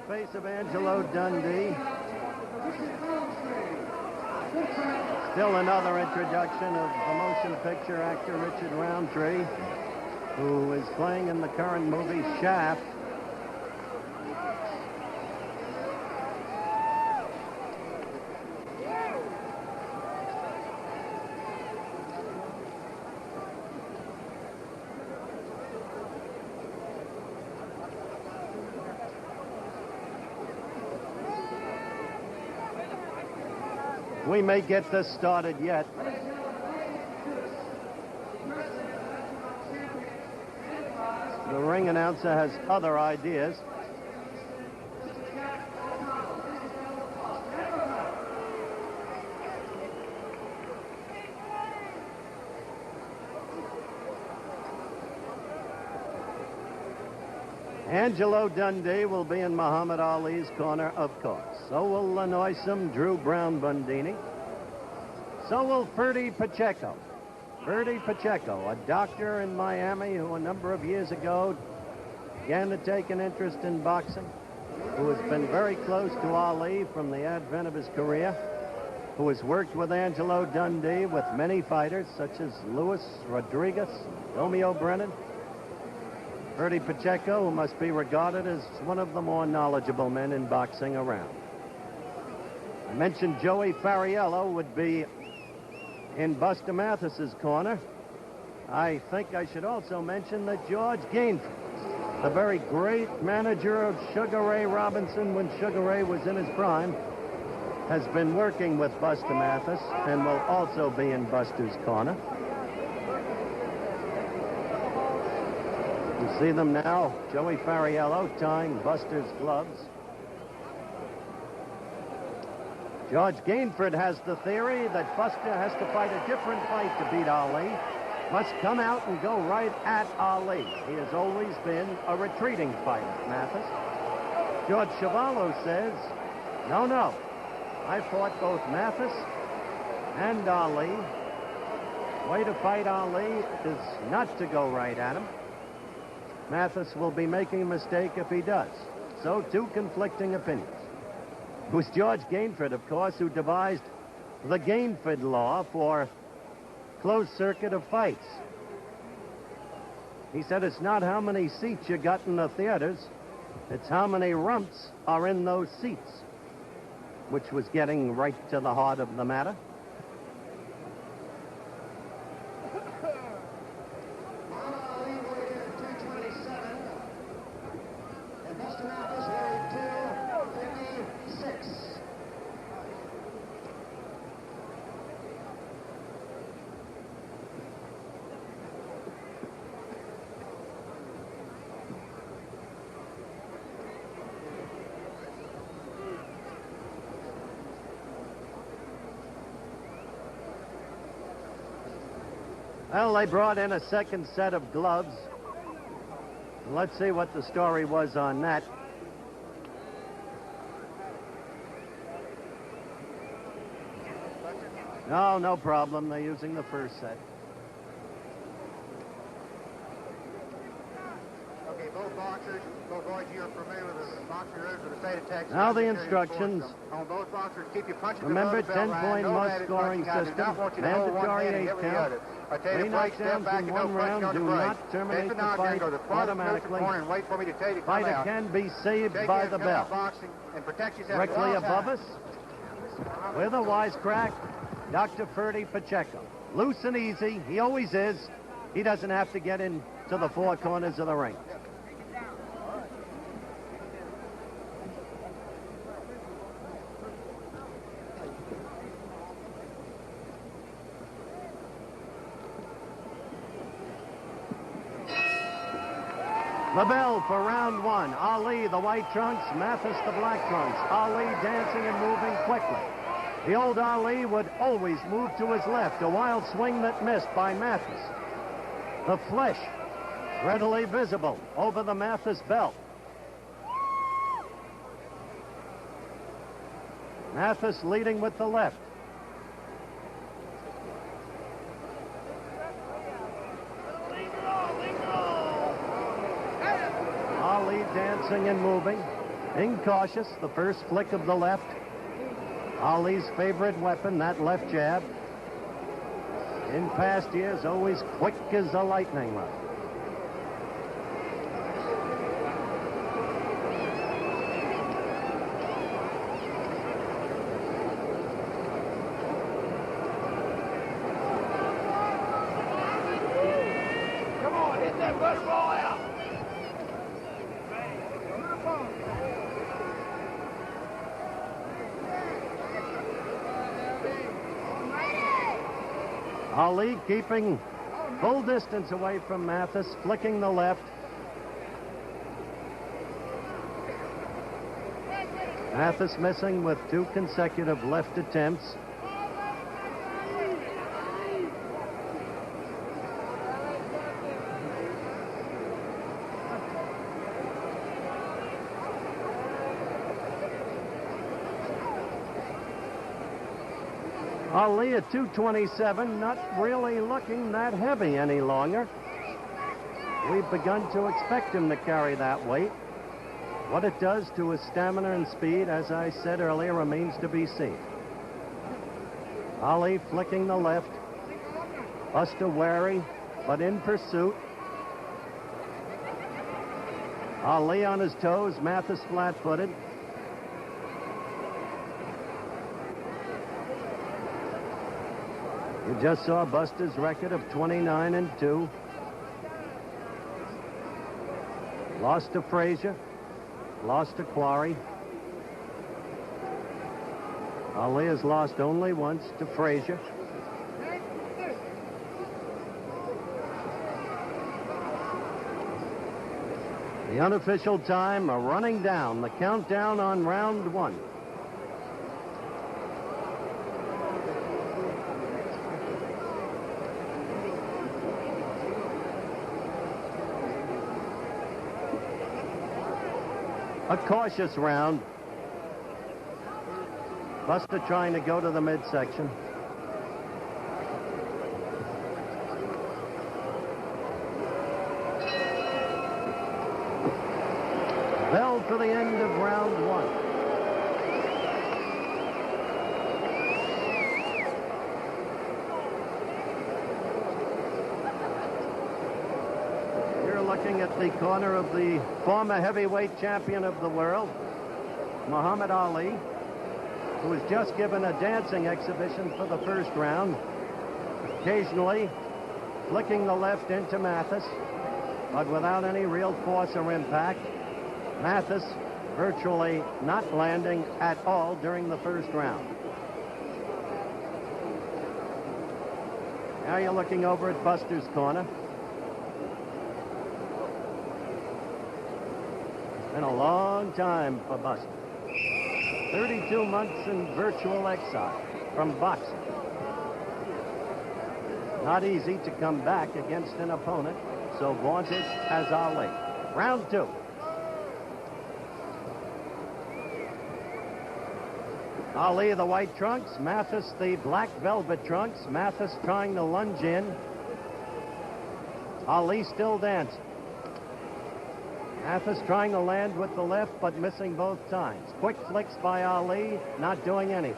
face of Angelo Dundee. Still another introduction of the motion picture actor Richard Roundtree, who is playing in the current movie Shaft. We may get this started yet. The ring announcer has other ideas. Angelo Dundee will be in Muhammad Ali's corner, of course. So will the noisome Drew Brown Bundini. So will Ferdy Pacheco. Ferdy Pacheco, a doctor in Miami who a number of years ago began to take an interest in boxing, who has been very close to Ali from the advent of his career, who has worked with Angelo Dundee with many fighters such as Luis Rodriguez, Romeo Brennan. Ferdy Pacheco, who must be regarded as one of the more knowledgeable men in boxing around. I mentioned Joey Fariello would be in Buster Mathis's corner. I think I should also mention that George Gainford, the very great manager of Sugar Ray Robinson when Sugar Ray was in his prime, has been working with Buster Mathis and will also be in Buster's corner. You see them now, Joey Fariello tying Buster's gloves. George Gainford has the theory that Buster has to fight a different fight to beat Ali, must come out and go right at Ali. He has always been a retreating fighter, Mathis. George Chuvalo says, no, I fought both Mathis and Ali. Way to fight Ali is not to go right at him. Mathis will be making a mistake if he does. So, two conflicting opinions. It was George Gainford, of course, who devised the Gainford law for closed circuit of fights. He said it's not how many seats you got in the theaters, it's how many rumps are in those seats, which was getting right to the heart of the matter. Well, they brought in a second set of gloves. Let's see what the story was on that. No problem. They're using the first set. Okay, both boxers, both boys, you're familiar with the boxing rules of the state of Texas. Now the instructions. On both boxers, keep your punches Remember, above the belt line. 10-point must-scoring system. Mandatory 8-count. Three knockdowns in one round do not terminate the fight automatically. Fighter can be saved by the bell. Directly above us, with a wisecrack, Dr. Ferdy Pacheco. Loose and easy, he always is. He doesn't have to get into the four corners of the ring. The bell for round one. Ali, the white trunks, Mathis, the black trunks. Ali dancing and moving quickly. The old Ali would always move to his left, a wild swing that missed by Mathis. The flesh readily visible over the Mathis belt. Mathis leading with the left. Ali dancing and moving. Incautious, the first flick of the left. Ali's favorite weapon, that left jab. In past years, always quick as a lightning rod. Come on, hit that butterball out. Ali keeping full distance away from Mathis, flicking the left. Mathis missing with 2 consecutive left attempts. Ali at 227, not really looking that heavy any longer. We've begun to expect him to carry that weight. What it does to his stamina and speed, as I said earlier, remains to be seen. Ali flicking the left. Buster wary, but in pursuit. Ali on his toes, Mathis flat-footed. You just saw Buster's record of 29-2. Lost to Frazier. Lost to Quarry. Ali has lost only once to Frazier. The unofficial time running down. The countdown on round 1. A cautious round. Buster trying to go to the midsection. Bell for the end of round 1. Looking at the corner of the former heavyweight champion of the world, Muhammad Ali, who was just given a dancing exhibition for the first round, occasionally flicking the left into Mathis, but without any real force or impact. Mathis virtually not landing at all during the first round. Now you're looking over at Buster's corner. Been a long time for Buster. 32 months in virtual exile from boxing. Not easy to come back against an opponent so vaunted as Ali. Round 2. Ali the white trunks, Mathis the black velvet trunks. Mathis trying to lunge in. Ali still dancing. Mathis trying to land with the left, but missing both times. Quick flicks by Ali, not doing anything.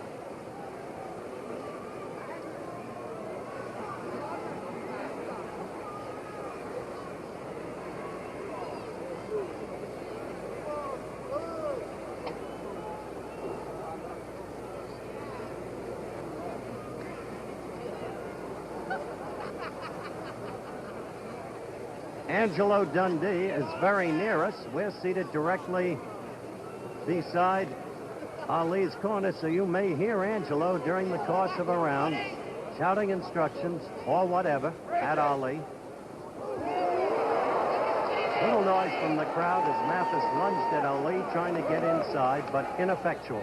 Angelo Dundee is very near us. We're seated directly beside Ali's corner, so you may hear Angelo during the course of a round shouting instructions or whatever at Ali. Little noise from the crowd as Mathis lunged at Ali, trying to get inside, but ineffectually.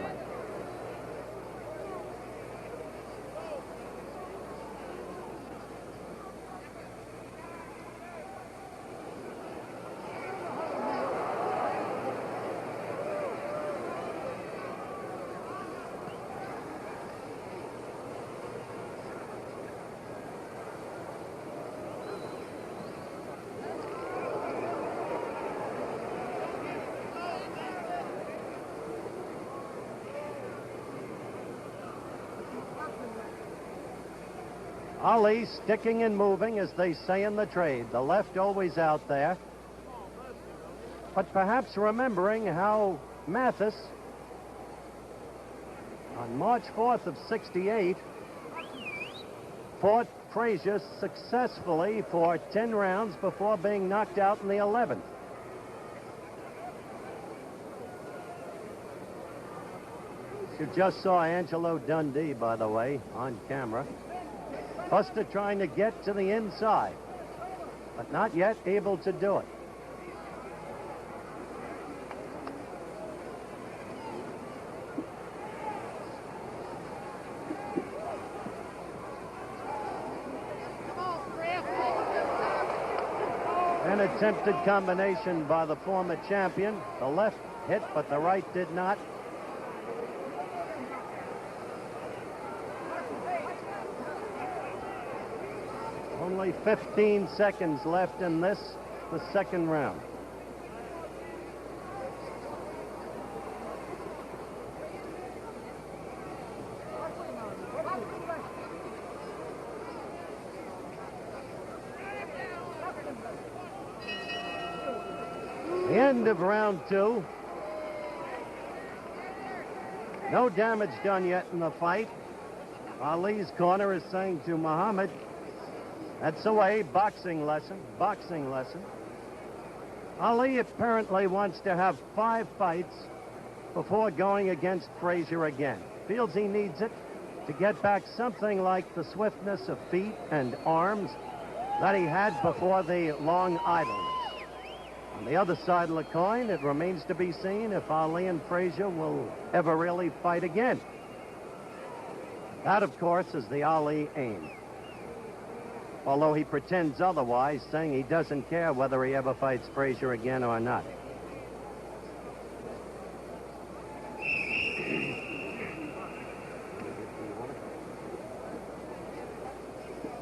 Ali sticking and moving, as they say in the trade. The left always out there. But perhaps remembering how Mathis, on March 4th of '68, fought Frazier successfully for 10 rounds before being knocked out in the 11th. You just saw Angelo Dundee, by the way, on camera. Buster trying to get to the inside, but not yet able to do it. An attempted combination by the former champion. The left hit, but the right did not. Only 15 seconds left in this, the second round. The end of round 2. No damage done yet in the fight. Ali's corner is saying to Muhammad, that's the way, boxing lesson, boxing lesson. Ali apparently wants to have 5 fights before going against Frazier again. Feels he needs it to get back something like the swiftness of feet and arms that he had before the long idleness. On the other side of the coin, it remains to be seen if Ali and Frazier will ever really fight again. That, of course, is the Ali aim. Although he pretends otherwise, saying he doesn't care whether he ever fights Frazier again or not.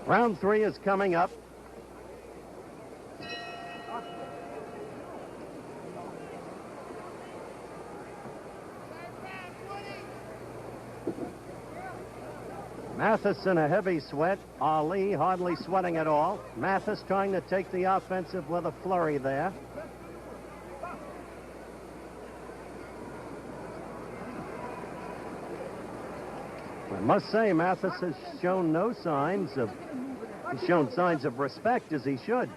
Round 3 is coming up. Mathis in a heavy sweat. Ali hardly sweating at all. Mathis trying to take the offensive with a flurry there. I must say, Mathis has shown no signs of... He's shown signs of respect, as he should,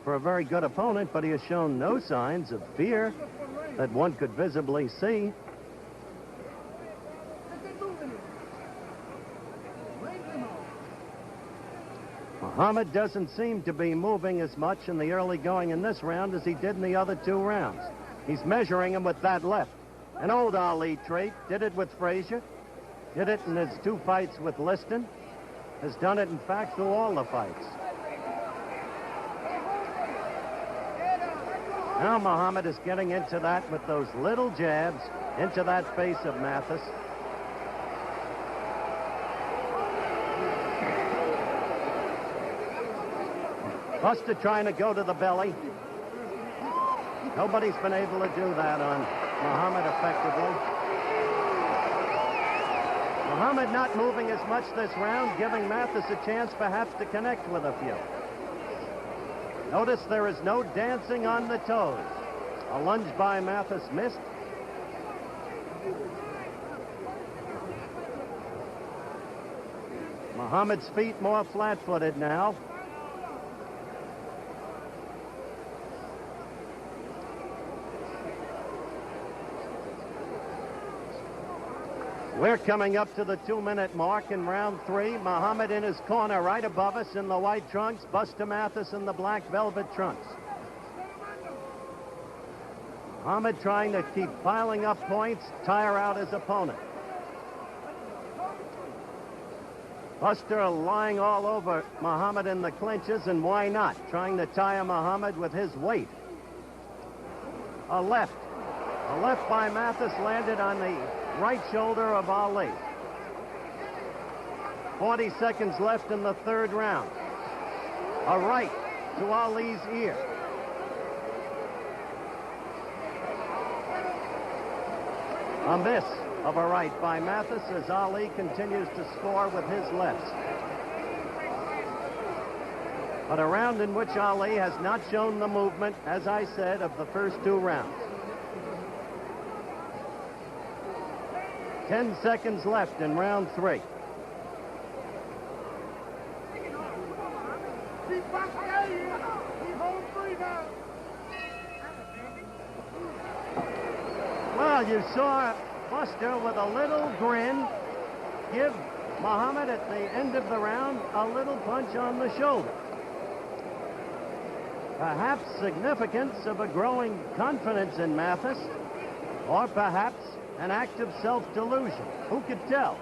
for a very good opponent, but he has shown no signs of fear that one could visibly see. Muhammad doesn't seem to be moving as much in the early going in this round as he did in the other 2 rounds. He's measuring him with that left. An old Ali trait. Did it with Frazier. Did it in his 2 fights with Liston. Has done it, in fact, through all the fights. Now Muhammad is getting into that with those little jabs into that face of Mathis. Buster trying to go to the belly. Nobody's been able to do that on Muhammad effectively. Muhammad not moving as much this round, giving Mathis a chance perhaps to connect with a few. Notice there is no dancing on the toes. A lunge by Mathis missed. Muhammad's feet more flat-footed now. We're coming up to the 2-minute mark in round 3. Muhammad in his corner right above us in the white trunks. Buster Mathis in the black velvet trunks. Muhammad trying to keep piling up points, tire out his opponent. Buster lying all over Muhammad in the clinches, and why not? Trying to tire Muhammad with his weight. A left. A left by Mathis landed on the right shoulder of Ali. 40 seconds left in the 3rd round. A right to Ali's ear. A miss of a right by Mathis as Ali continues to score with his lefts. but a round in which Ali has not shown the movement, as I said, of the first 2 rounds. 10 seconds left in round 3. Well, you saw Buster with a little grin give Muhammad at the end of the round a little punch on the shoulder. Perhaps significance of a growing confidence in Mathis, or perhaps an act of self-delusion. Who could tell?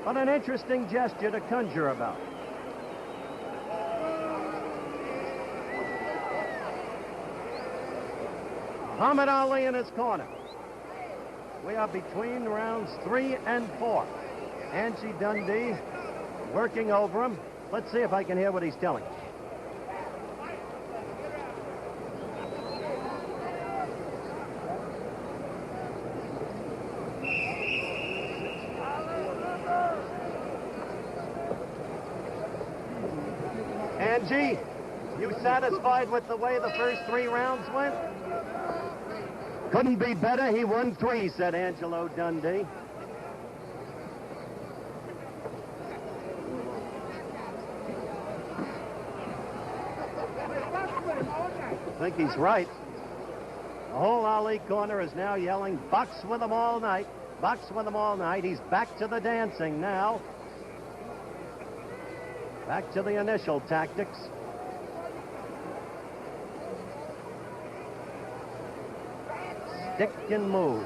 But an interesting gesture to conjure about. Muhammad Ali in his corner. We are between rounds 3 and 4. Angie Dundee working over him. Let's see if I can hear what he's telling us. Angie, you satisfied with the way the first 3 rounds went? Couldn't be better. He won 3, said Angelo Dundee. I think he's right. The whole Ali corner is now yelling, box with them all night. Box with them all night. He's back to the dancing now. Back to the initial tactics. Stick and move.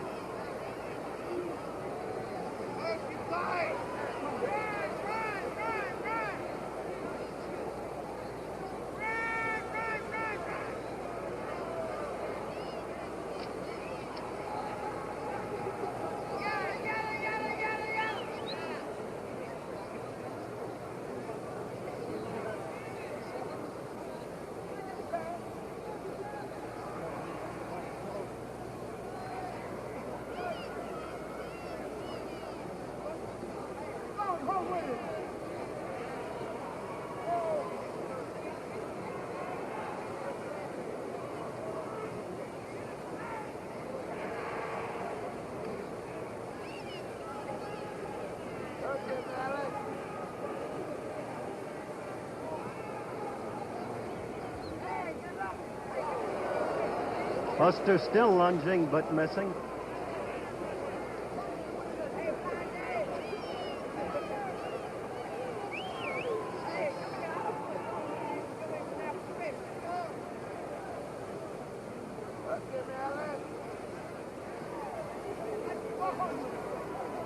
Buster still lunging but missing.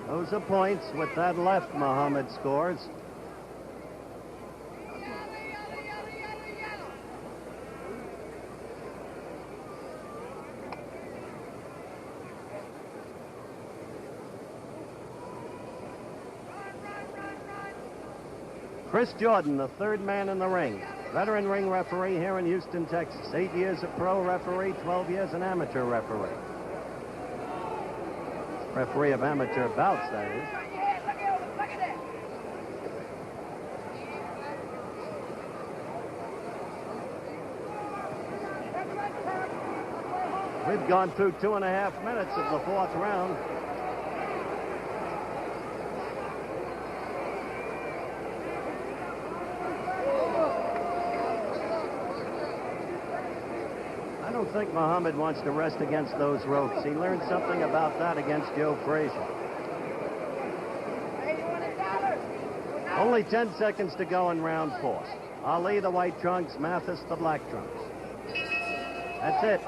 Those are points. With that left, Muhammad scores. Chris Jordan, the 3rd man in the ring. Veteran ring referee here in Houston, Texas. 8 years a pro referee, 12 years an amateur referee. Referee of amateur bouts, that is. We've gone through 2.5 minutes of the 4th round. I don't think Muhammad wants to rest against those ropes. He learned something about that against Joe Frazier. Only 10 seconds to go in round 4. Ali, the white trunks, Mathis, the black trunks. That's it.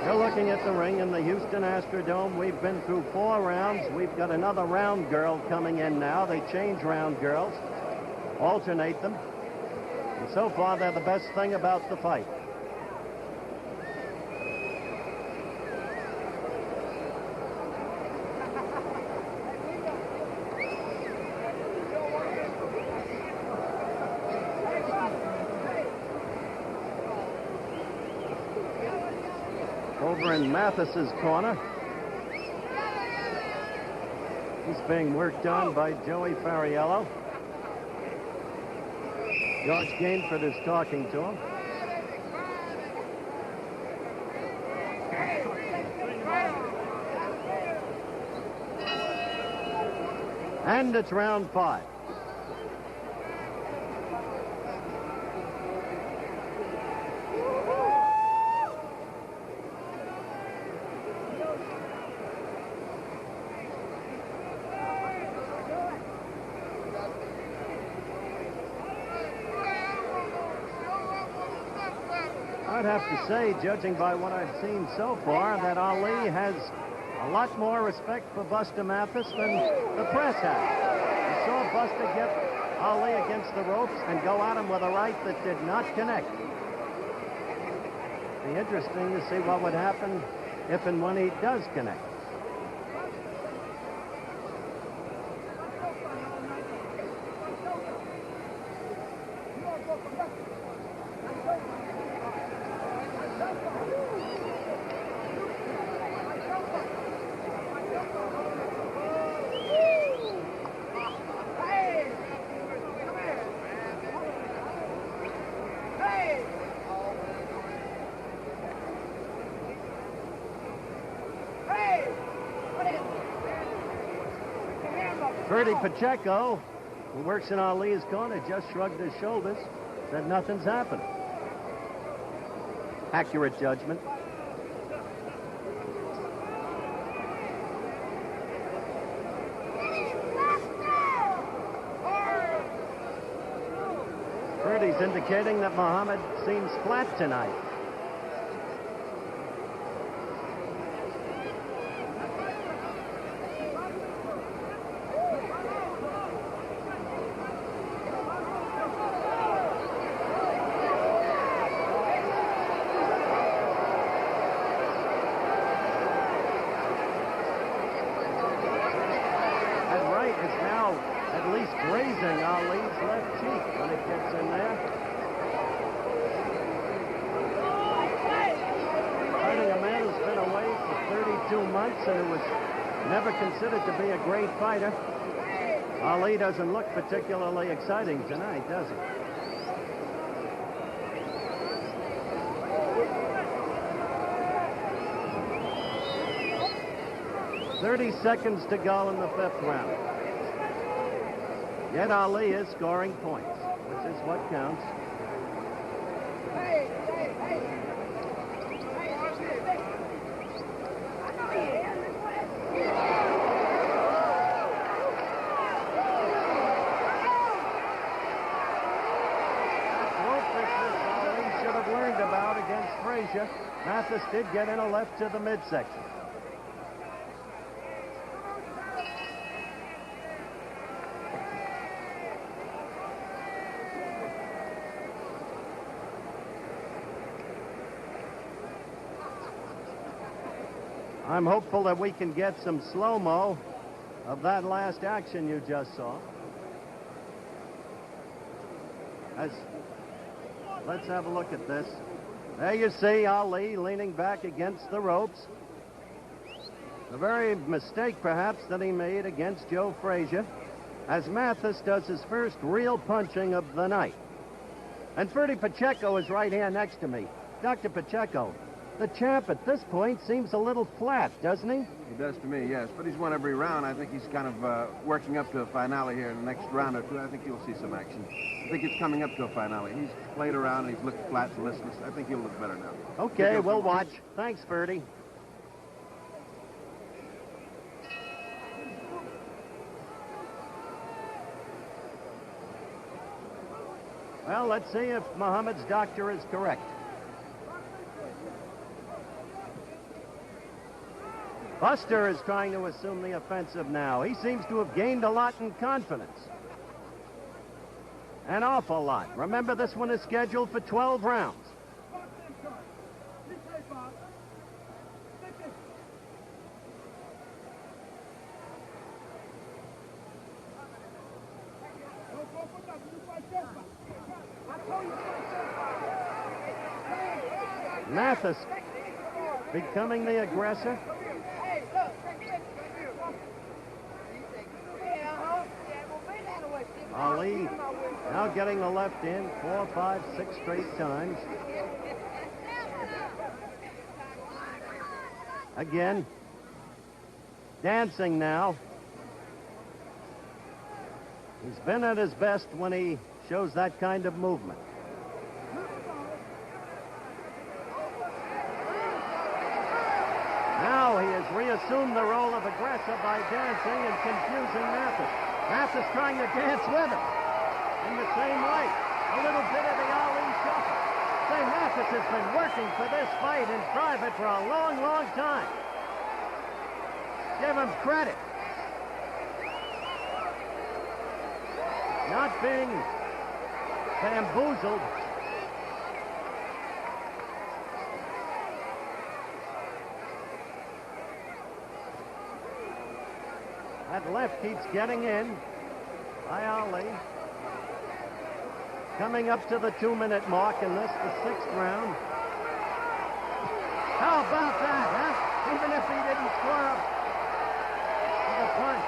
You're looking at the ring in the Houston Astrodome. We've been through 4 rounds. We've got another round girl coming in now. They change round girls, alternate them. And so far, they're the best thing about the fight. Over in Mathis's corner, He's being worked on by Joey Fariello. George Gainford is talking to him. And it's round 5. I'd have to say, judging by what I've seen so far, that Ali has a lot more respect for Buster Mathis than the press has. You saw Buster get Ali against the ropes and go at him with a right that did not connect. Be interesting to see what would happen if and when he does connect. Ferdy Pacheco, who works in Ali's corner, just shrugged his shoulders, said nothing's happened. Accurate judgment. Ferdy's indicating that Muhammad seems flat tonight. Grazing Ali's left cheek when it gets in there. Fighting a man who's been away for 32 months and who was never considered to be a great fighter. Ali doesn't look particularly exciting tonight, does he? "30 seconds to go in the 5th round. Yet Ali is scoring points, which is what counts. Ali should have learned about against Frazier. Mathis did get in a left to the midsection. I'm hopeful that we can get some slow-mo of that last action you just saw. Let's have a look at this. There you see Ali leaning back against the ropes. The very mistake, perhaps, that he made against Joe Frazier, as Mathis does his first real punching of the night. And Ferdy Pacheco is right here next to me. Dr. Pacheco, the champ at this point seems a little flat, doesn't he? He does to me, yes. But he's won every round. I think he's kind of working up to a finale here in the next round or two. I think you'll see some action. I think it's coming up to a finale. He's played around and he's looked flat and listless. I think he'll look better now. Okay, we'll watch. Thanks, Ferdy. Well, let's see if Muhammad's doctor is correct. Buster is trying to assume the offensive now. He seems to have gained a lot in confidence. An awful lot. Remember, this one is scheduled for 12 rounds. Mathis becoming the aggressor. Now getting the left in 4, 5, 6 straight times. Again. Dancing now. He's been at his best when he shows that kind of movement. Now he has reassumed the role of aggressor by dancing and confusing Mathis. Mathis trying to dance with him in the same way. A little bit of the Ali shuffle. Say, Mathis has been working for this fight in private for a long, long time. Give him credit. Not being bamboozled. That left keeps getting in by Ali. Coming up to the 2-minute mark in this, the 6th round. How about that, huh? Even if he didn't score up with a punch.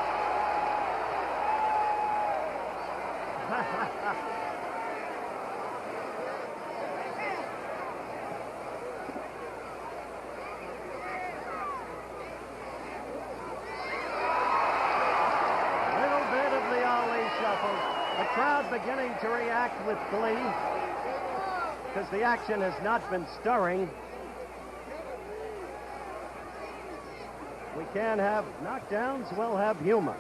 The crowd beginning to react with glee because the action has not been stirring. We can't have knockdowns, we'll have humor.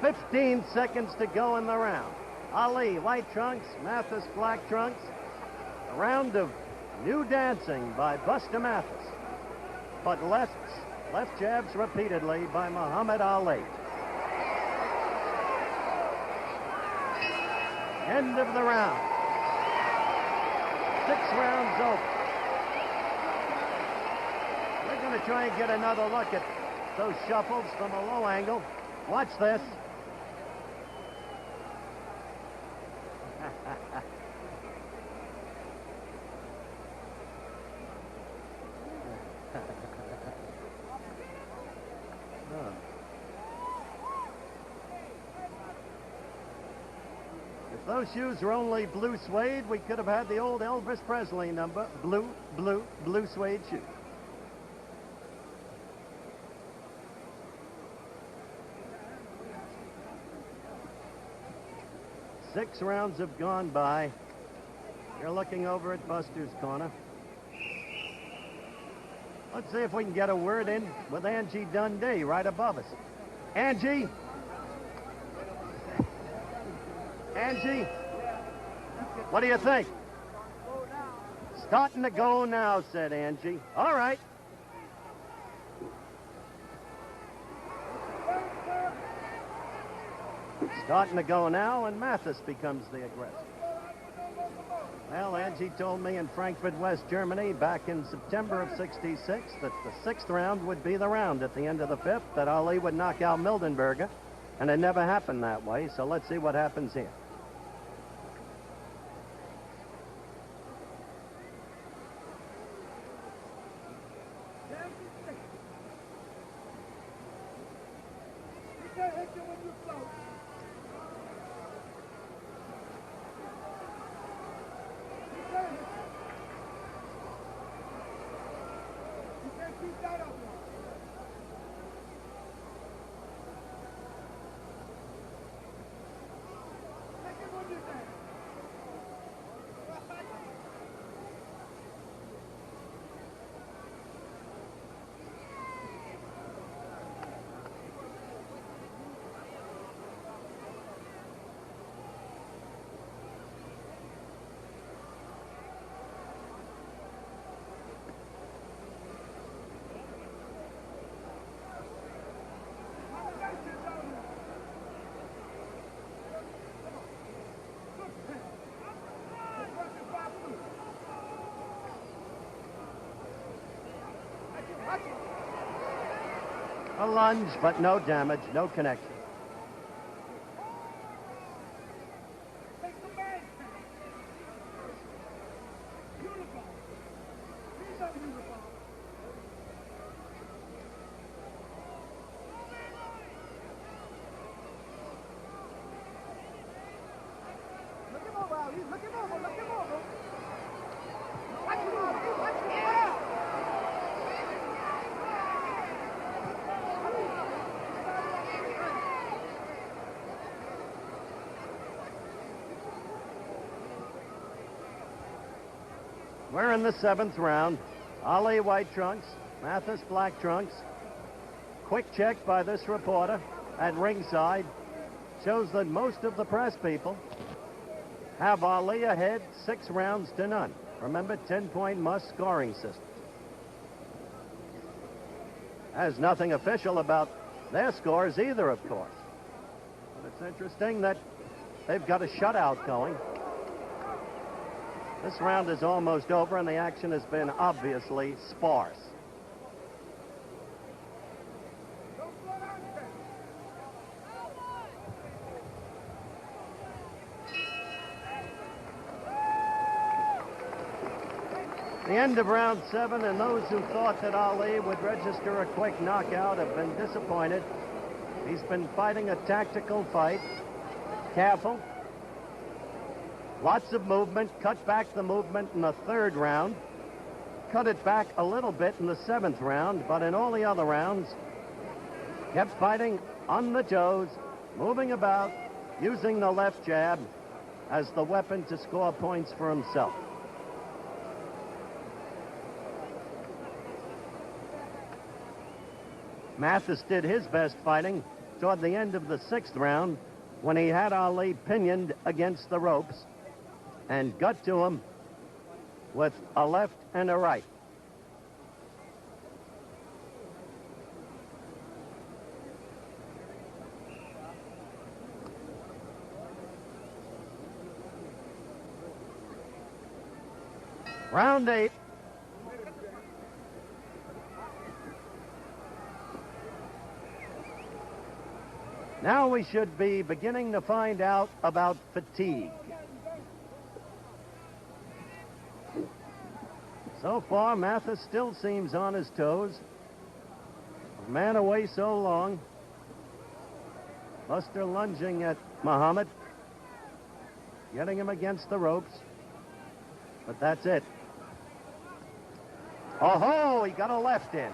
"15 seconds to go in the round. Ali, white trunks, Mathis, black trunks. A round of new dancing by Buster Mathis, but left jabs repeatedly by Muhammad Ali. End of the round. 6 rounds over. We're going to try and get another look at those shuffles from a low angle. Watch this. If those shoes were only blue suede, we could have had the old Elvis Presley number, blue suede shoes. Six rounds have gone by. You're looking over at Buster's corner. Let's see if we can get a word in with Angie Dundee right above us. Angie? Angie? What do you think? Starting to go now, said Angie. All right. Starting to go now, and Mathis becomes the aggressor. Well, Angie told me in Frankfurt, West Germany, back in September of '66, that the 6th round would be the round at the end of the 5th, that Ali would knock out Mildenberger, and it never happened that way, so let's see what happens here. A lunge, but no damage, no connection. We're in the 7th round. Ali white trunks, Mathis black trunks. Quick check by this reporter at ringside shows that most of the press people have Ali ahead 6 rounds to none. Remember, 10-point must scoring system. There's nothing official about their scores either, of course. But it's interesting that they've got a shutout going. This round is almost over, and the action has been obviously sparse. The end of round 7, and those who thought that Ali would register a quick knockout have been disappointed. He's been fighting a tactical fight. Careful. Lots of movement. Cut back the movement in the 3rd round. Cut it back a little bit in the 7th round, but in all the other rounds, kept fighting on the toes, moving about, using the left jab as the weapon to score points for himself. Mathis did his best fighting toward the end of the 6th round when he had Ali pinioned against the ropes and got to him with a left and a right. Round 8. Now we should be beginning to find out about fatigue. So far, Mathis still seems on his toes. A man away so long. Buster lunging at Muhammad, getting him against the ropes. But that's it. Oh-ho, he got a left in.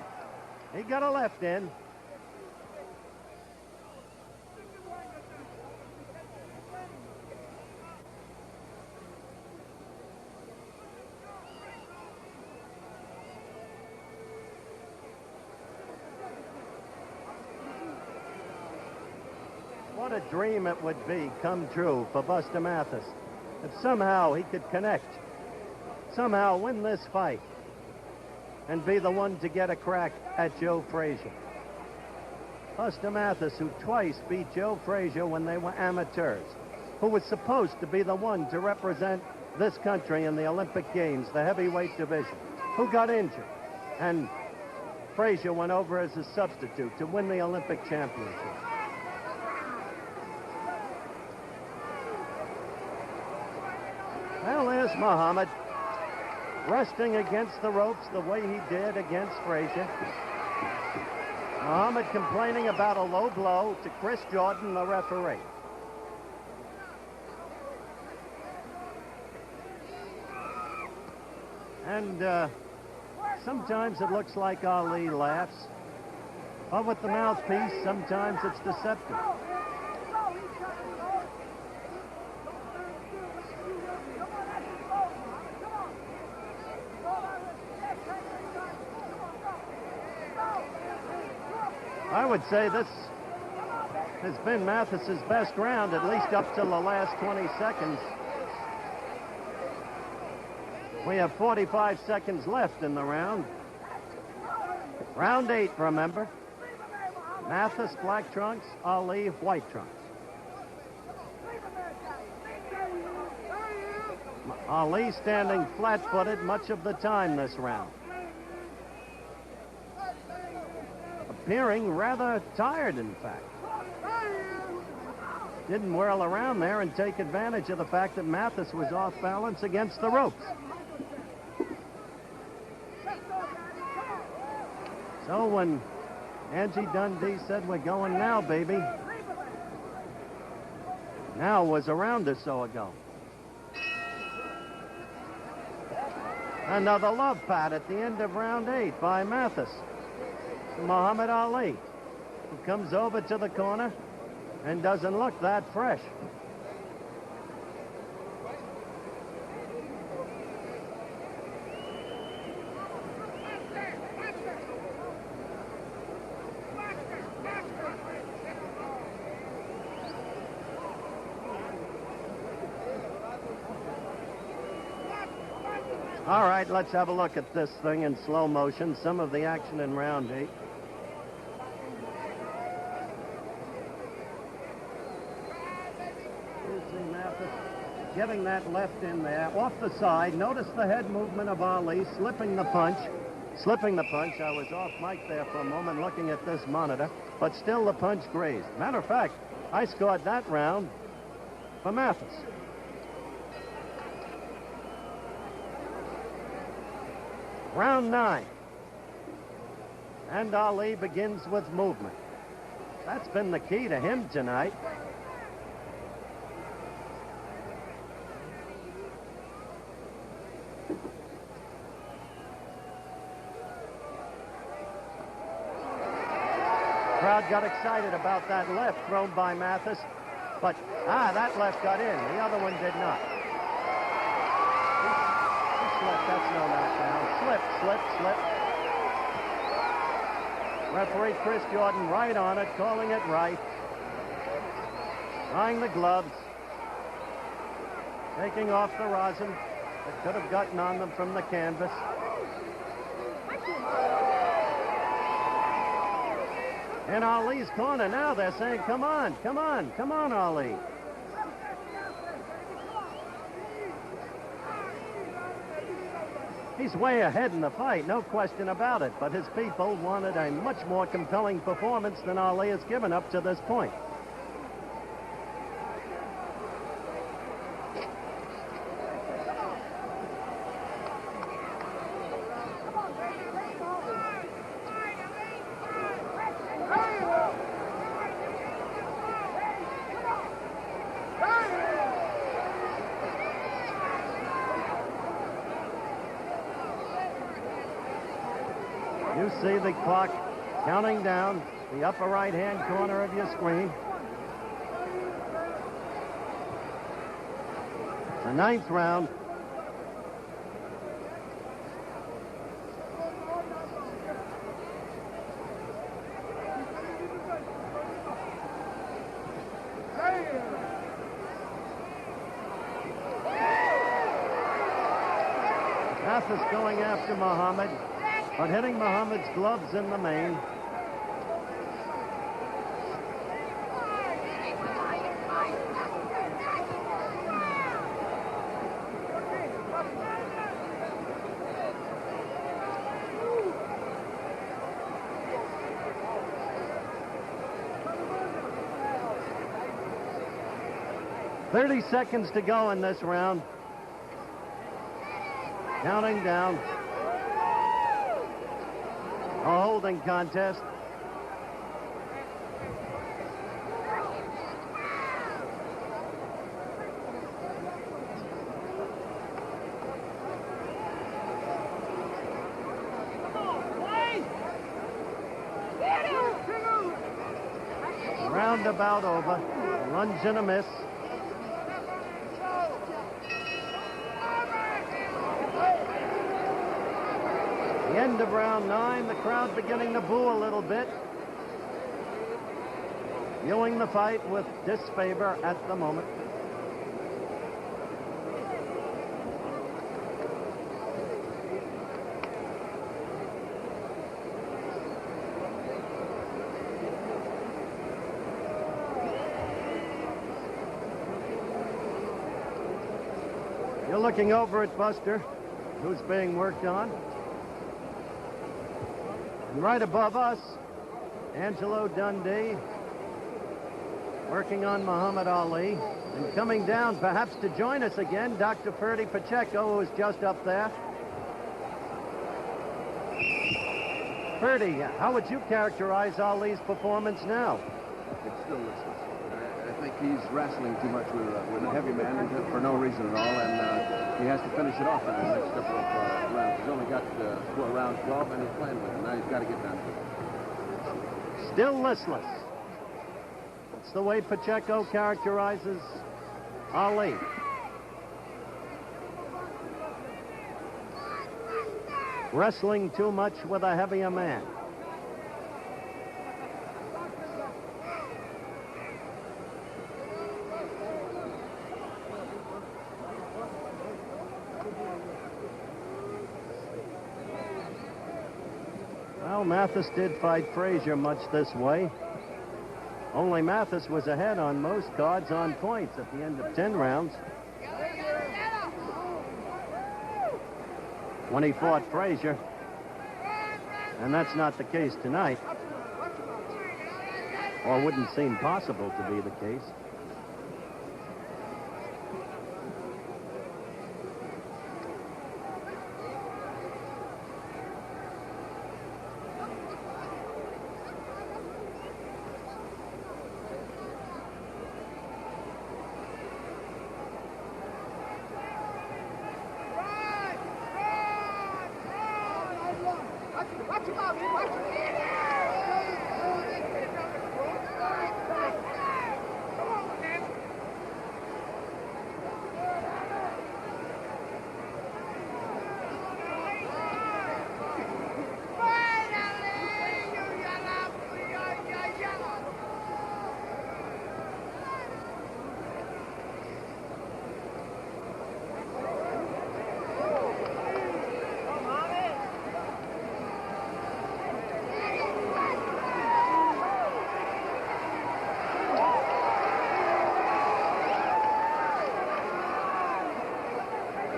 He got a left in. What a dream it would be come true for Buster Mathis if somehow he could connect, somehow win this fight, and be the one to get a crack at Joe Frazier. Buster Mathis, who twice beat Joe Frazier when they were amateurs, who was supposed to be the one to represent this country in the Olympic Games, the heavyweight division, who got injured, and Frazier went over as a substitute to win the Olympic championship. Well, there's Muhammad, resting against the ropes the way he did against Frazier. Muhammad complaining about a low blow to Chris Jordan, the referee. And sometimes it looks like Ali laughs, but with the mouthpiece, sometimes it's deceptive. I would say this has been Mathis's best round, at least up till the last 20 seconds. We have 45 seconds left in the round. Round 8, remember. Mathis, black trunks, Ali, white trunks. Ali standing flat-footed much of the time this round. Appearing rather tired, in fact. Didn't whirl around there and take advantage of the fact that Mathis was off balance against the ropes. So when Angie Dundee said, "We're going now, baby," now was a round or so ago. Another love pat at the end of round 8 by Mathis. Muhammad Ali, who comes over to the corner and doesn't look that fresh. All right, let's have a look at this thing in slow motion. Some of the action in round 8. You see Mathis getting that left in there, off the side. Notice the head movement of Ali, slipping the punch. Slipping the punch. I was off mic there for a moment looking at this monitor, but still the punch grazed. Matter of fact, I scored that round for Mathis. Round 9. And Ali begins with movement. That's been the key to him tonight. Crowd got excited about that left thrown by Mathis, but that left got in. The other one did not. He slipped. That's no knockdown. Slip. Referee Chris Jordan right on it, calling it right. Drying the gloves. Taking off the rosin that could have gotten on them from the canvas. In Ali's corner now, they're saying, come on, Ali. He's way ahead in the fight, no question about it, but his people wanted a much more compelling performance than Ali has given up to this point. You see the clock counting down the upper right-hand corner of your screen. The 9th round. Mathis going after Muhammad, but hitting Muhammad's gloves in the main. "30 seconds to go in this round. Counting down. A holding contest. Round about over. A lunge and a miss. The end of round 9, the crowd beginning to boo a little bit. Viewing the fight with disfavor at the moment. You're looking over at Buster, who's being worked on. And right above us, Angelo Dundee working on Muhammad Ali. And coming down, perhaps to join us again, Dr. Ferdy Pacheco, who's just up there. Ferdy, how would you characterize Ali's performance now? It's still listless. I think he's wrestling too much with a heavy man for no reason at all, and he has to finish it off in the next couple of rounds. He's only got round 12, and he's playing with it. Now he's got to get down to it. Still listless. That's the way Pacheco characterizes Ali. Wrestling too much with a heavier man. Well, Mathis did fight Frazier much this way. Only Mathis was ahead on most cards on points at the end of 10 rounds. When he fought Frazier. And that's not the case tonight. Or wouldn't seem possible to be the case.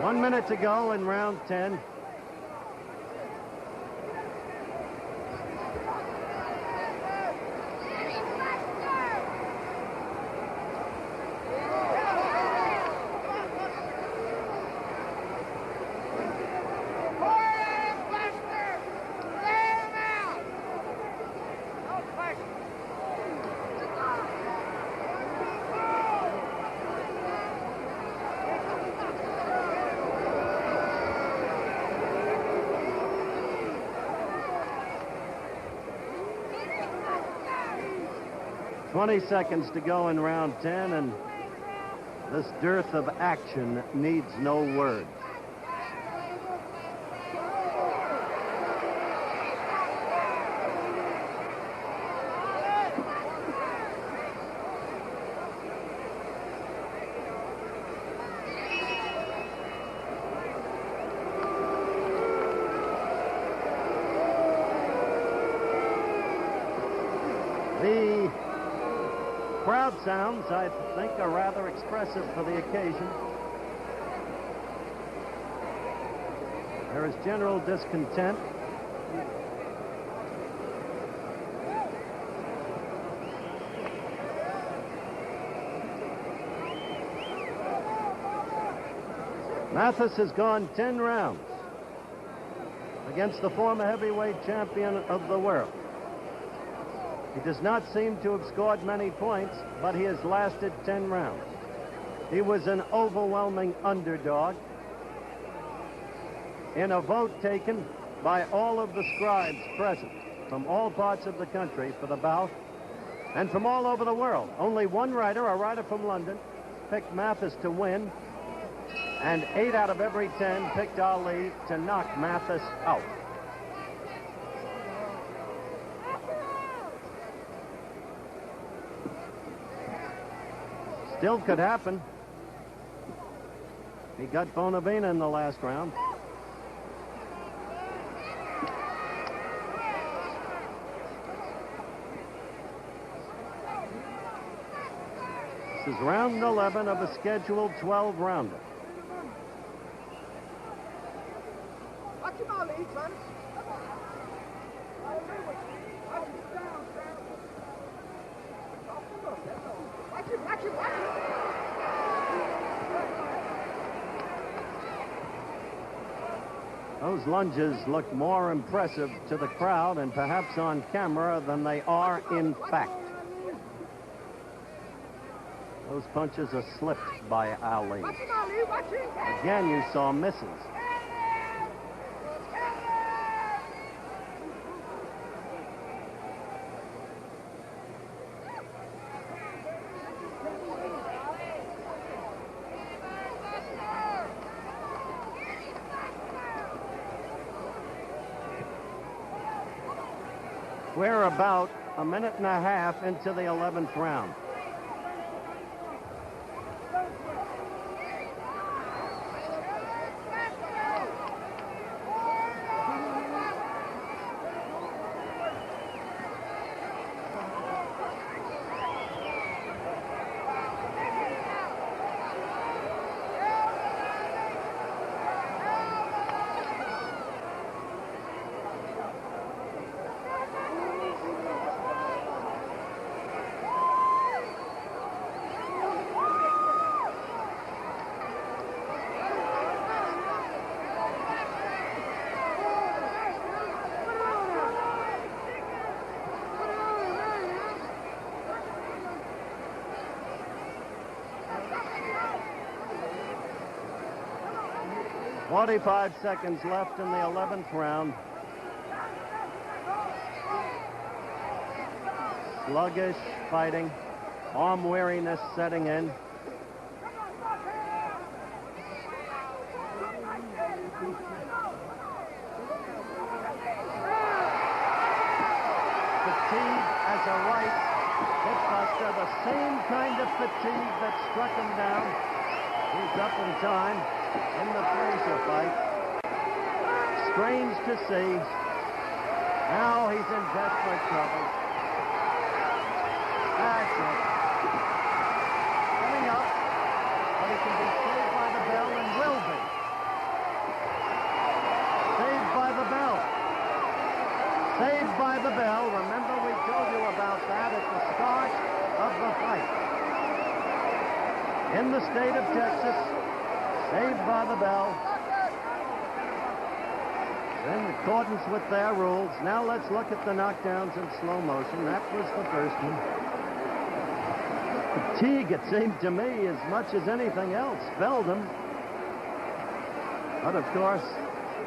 One minute to go in round 10. Twenty seconds to go in round 10, and this dearth of action needs no words. The crowd sounds, I think, are rather expressive for the occasion. There is general discontent. Mathis has gone 10 rounds against the former heavyweight champion of the world. He does not seem to have scored many points, but he has lasted 10 rounds. He was an overwhelming underdog in a vote taken by all of the scribes present from all parts of the country for the bout and from all over the world. Only one writer, a writer from London, picked Mathis to win, and 8 out of every 10 picked Ali to knock Mathis out. Still could happen. He got Bonavena in the last round. This is round 11 of a scheduled 12-rounder. Watch him out, Lee, son. Watch him. Those lunges look more impressive to the crowd and perhaps on camera than they are in fact. Those punches are slipped by Ali. Watch him, Ali. Watch him. Again, you saw misses. We're about a minute and a half into the 11th round. 45 seconds left in the 11th round. Sluggish fighting. Arm weariness setting in. Fatigue as a right hit Buster, the same kind of fatigue that struck him down. He's up in time in the Frazier fight. Strange to see. Now he's in desperate trouble. That's it. Coming up, but he can be saved by the bell and will be. Saved by the bell. Saved by the bell. Remember, we told you about that at the start of the fight. In the state of Texas, saved by the bell. In accordance with their rules. Now let's look at the knockdowns in slow motion. That was the first one. Fatigue, it seemed to me, as much as anything else, felled him. But of course,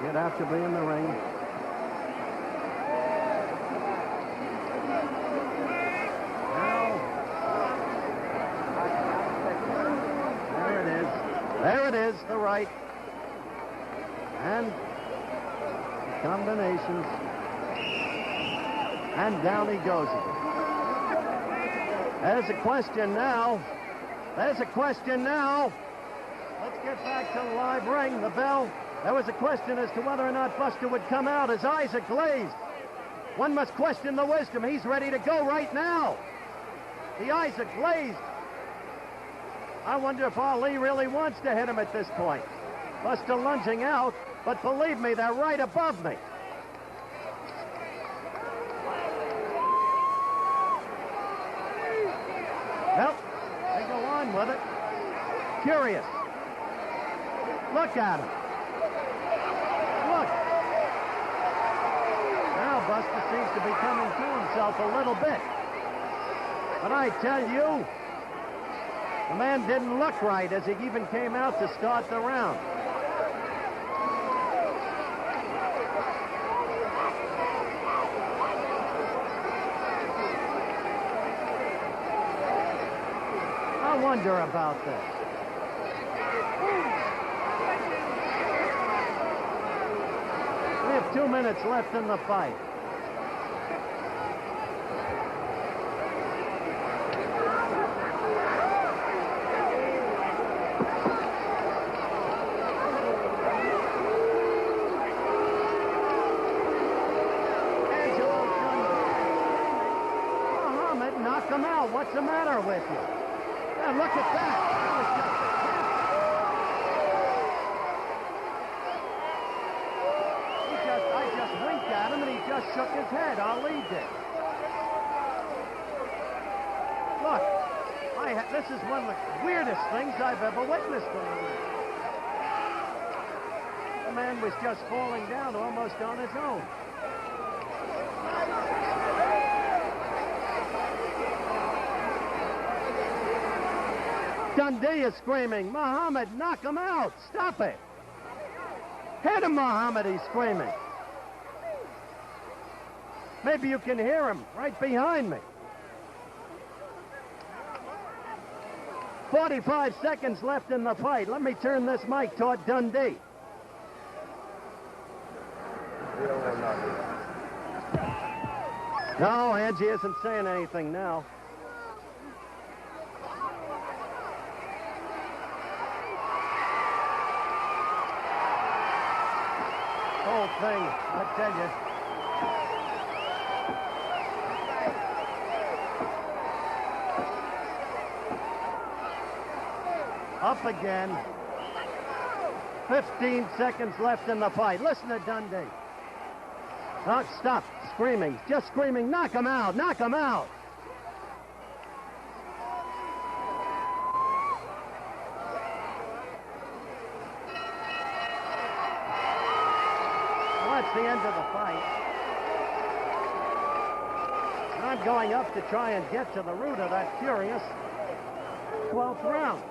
you'd have to be in the ring. There it is, the right. And the combinations. And down he goes again. There's a question now. There's a question now. Let's get back to the live ring. The bell. There was a question as to whether or not Buster would come out. His eyes are glazed. One must question the wisdom. He's ready to go right now. The eyes are glazed. I wonder if Ali really wants to hit him at this point. Buster lunging out, but believe me, they're right above me. Well, they go on with it. Curious. Look at him. Look. Now Buster seems to be coming to himself a little bit. But I tell you, the man didn't look right as he even came out to start the round. I wonder about this. We have 2 minutes left in the fight. Come out. What's the matter with you? Yeah, look at that. That was just a hit. I just winked at him and he just shook his head. Ali did. Look, this is one of the weirdest things I've ever witnessed in the ring. The man was just falling down almost on his own. Dundee is screaming, Muhammad, knock him out. Stop it. Hit him, Muhammad, he's screaming. Maybe you can hear him right behind me. 45 seconds left in the fight. Let me turn this mic toward Dundee. No, Angie isn't saying anything now. Whole thing, I tell you. Up again. 15 seconds left in the fight. Listen to Dundee. Oh, stop screaming. Just screaming, knock him out, knock him out. That's the end of the fight. I'm going up to try and get to the root of that curious 12th round.